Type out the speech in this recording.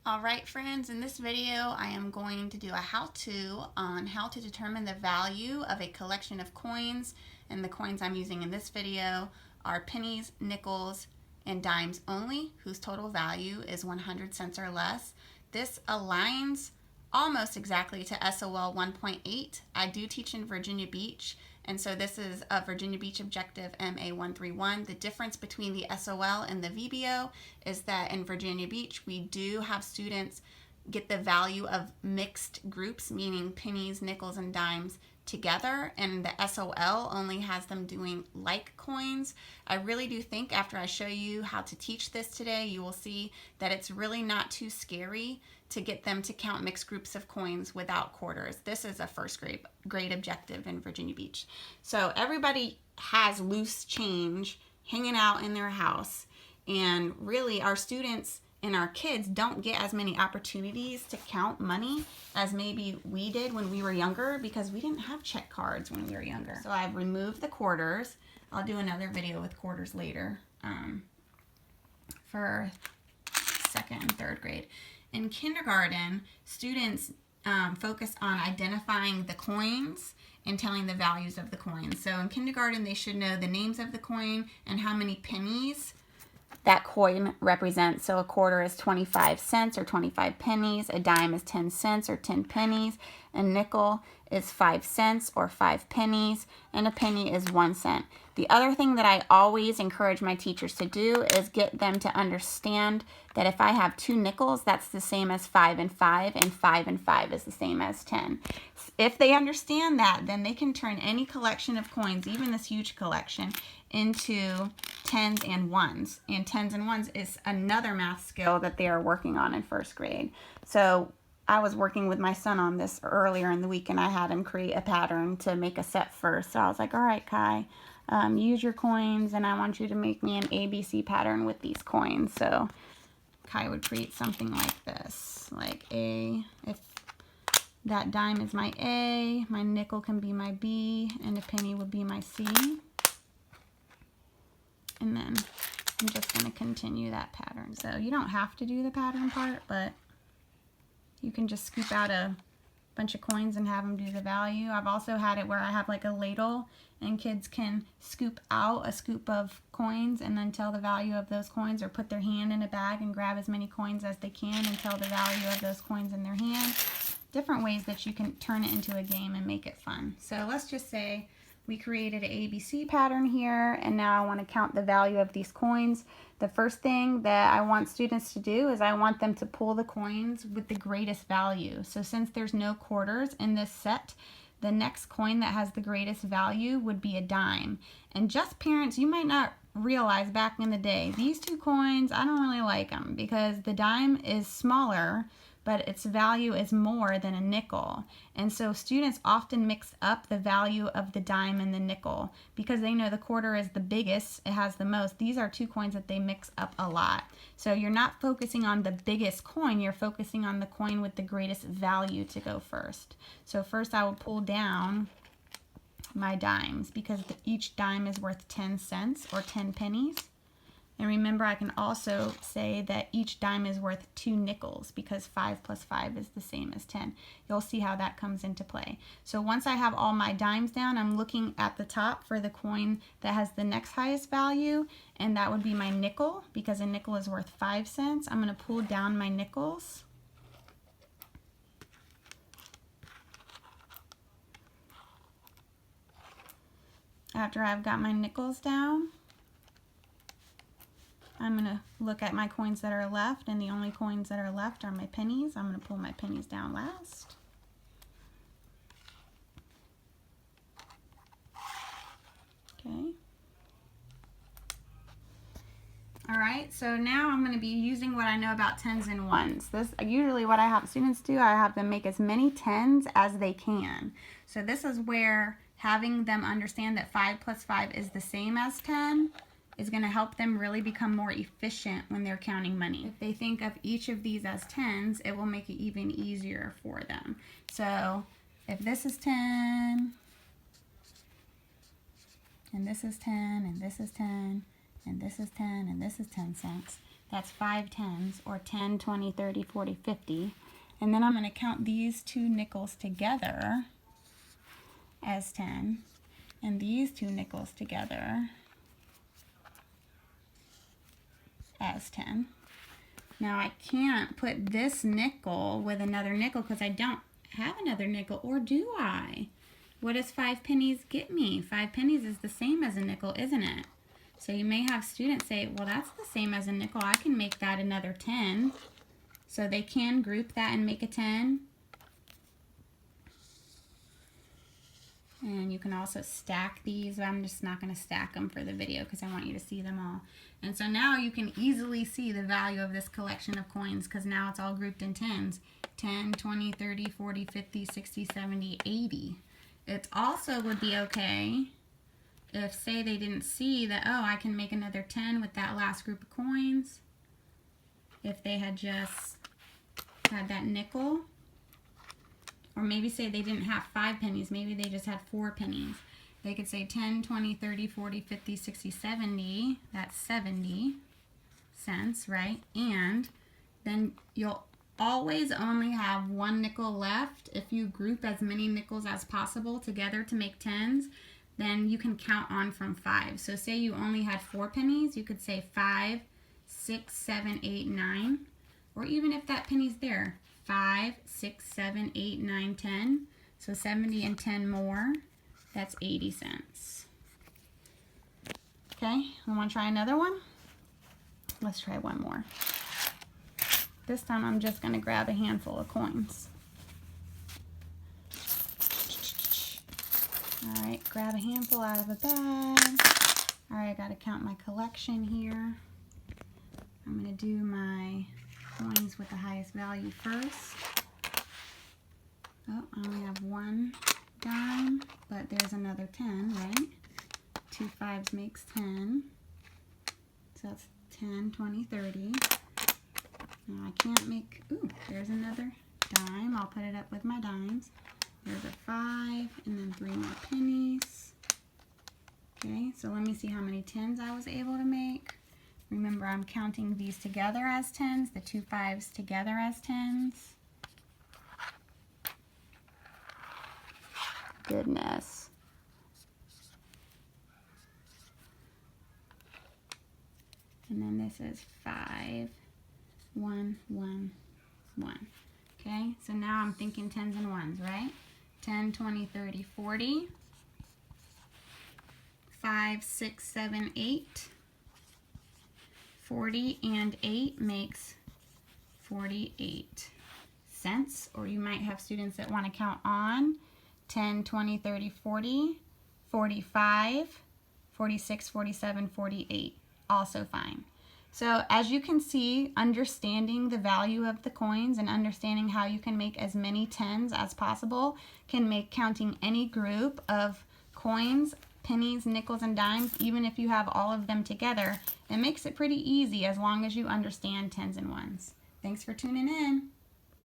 Alright friends, in this video I am going to do a how-to on how to determine the value of a collection of coins, and the coins I'm using in this video are pennies, nickels, and dimes only, whose total value is 100 cents or less. This aligns almost exactly to SOL 1.8. I do teach in Virginia Beach, and so this is a Virginia Beach Objective MA131. The difference between the SOL and the VBO is that in Virginia Beach, we do have students get the value of mixed groups, meaning pennies, nickels, and dimes together, and the SOL only has them doing like coins. I really do think after I show you how to teach this today, you will see that it's really not too scary to get them to count mixed groups of coins without quarters. This is a first grade objective in Virginia Beach. So everybody has loose change hanging out in their house, and really our students and our kids don't get as many opportunities to count money as maybe we did when we were younger, because we didn't have check cards when we were younger. So I've removed the quarters. I'll do another video with quarters later for second and third grade. In kindergarten, students focus on identifying the coins and telling the values of the coins. So in kindergarten, they should know the names of the coin and how many pennies that coin represents. So a quarter is 25 cents or 25 pennies, a dime is 10 cents or 10 pennies, a nickel is 5 cents or 5 pennies, and a penny is 1 cent. The other thing that I always encourage my teachers to do is get them to understand that if I have 2 nickels, that's the same as 5 and 5, and 5 and 5 is the same as 10. If they understand that, then they can turn any collection of coins, even this huge collection, into tens and ones. And tens and ones is another math skill that they are working on in first grade. So I was working with my son on this earlier in the week, and I had him create a pattern to make a set first. So I was like, all right, Kai, use your coins, and I want you to make me an ABC pattern with these coins. So Kai would create something like this, like A. If that dime is my A, my nickel can be my B, and a penny would be my C. And then I'm just going to continue that pattern. So you don't have to do the pattern part, but you can just scoop out a bunch of coins and have them do the value. I've also had it where I have like a ladle, and kids can scoop out a scoop of coins and then tell the value of those coins, or put their hand in a bag and grab as many coins as they can and tell the value of those coins in their hand. Different ways that you can turn it into a game and make it fun. So let's just say we created an ABC pattern here, and now I want to count the value of these coins. The first thing that I want students to do is I want them to pull the coins with the greatest value. So since there's no quarters in this set, the next coin that has the greatest value would be a dime. And just parents, you might not realize back in the day, these two coins, I don't really like them because the dime is smaller, but its value is more than a nickel. And so students often mix up the value of the dime and the nickel because they know the quarter is the biggest, it has the most. These are two coins that they mix up a lot. So you're not focusing on the biggest coin, you're focusing on the coin with the greatest value to go first. So first I will pull down my dimes because each dime is worth 10 cents or 10 pennies. And remember, I can also say that each dime is worth 2 nickels because 5 plus 5 is the same as 10. You'll see how that comes into play. So once I have all my dimes down, I'm looking at the top for the coin that has the next highest value, and that would be my nickel because a nickel is worth 5 cents. I'm going to pull down my nickels. After I've got my nickels down, I'm going to look at my coins that are left, and the only coins that are left are my pennies. I'm going to pull my pennies down last. Okay. All right, so now I'm going to be using what I know about tens and ones. This usually what I have students do, I have them make as many tens as they can. So this is where having them understand that 5 plus 5 is the same as 10 is going to help them really become more efficient when they're counting money. If they think of each of these as tens, it will make it even easier for them. So if this is 10, and this is 10, and this is 10, and this is 10, and this is 10 cents, That's 5 tens, or 10, 20, 30, 40, 50. And then I'm going to count these 2 nickels together as 10, and these 2 nickels together as 10. Now I can't put this nickel with another nickel because I don't have another nickel, or do I? What does 5 pennies get me? 5 pennies is the same as a nickel, isn't it? So you may have students say, well, that's the same as a nickel. I can make that another 10. So they can group that and make a 10. And you can also stack these. I'm just not going to stack them for the video because I want you to see them all. And so now you can easily see the value of this collection of coins because now it's all grouped in tens. 10, 20, 30, 40, 50, 60, 70, 80. It also would be okay if, say, they didn't see that, oh, I can make another 10 with that last group of coins. If they had just had that nickel. Or maybe say they didn't have 5 pennies. Maybe they just had 4 pennies. They could say 10, 20, 30, 40, 50, 60, 70. That's 70 cents, right? And then you'll always only have 1 nickel left. If you group as many nickels as possible together to make tens, then you can count on from 5. So say you only had 4 pennies, you could say 5, 6, 7, 8, 9. Or even if that penny's there, 5, 6, 7, 8, 9, 10. So 70 and 10 more, that's 80 cents. Okay, we want to try another one? Let's try one more. This time I'm just going to grab a handful of coins. Alright, grab a handful out of a bag. Alright, I got to count my collection here. I'm going to do my coins with the highest value first. Oh, I only have 1 dime, but there's another 10, right? 2 5s makes 10. So that's 10, 20, 30. Now I can't make, ooh, there's another dime. I'll put it up with my dimes. There's a 5, and then 3 more pennies. Okay, so let me see how many 10s I was able to make. Remember, I'm counting these together as 10s, the 2 5s together as 10s. Goodness. And then this is 5, 1, 1, 1. Okay, so now I'm thinking 10s and 1s, right? 10, 20, 30, 40. 5, 6, 7, 8. 40 and 8 makes 48 cents. Or you might have students that want to count on 10, 20, 30, 40, 45, 46, 47, 48. Also fine. So as you can see, understanding the value of the coins and understanding how you can make as many 10s as possible can make counting any group of coins, pennies, nickels, and dimes, even if you have all of them together, it makes it pretty easy as long as you understand 10s and 1s. Thanks for tuning in.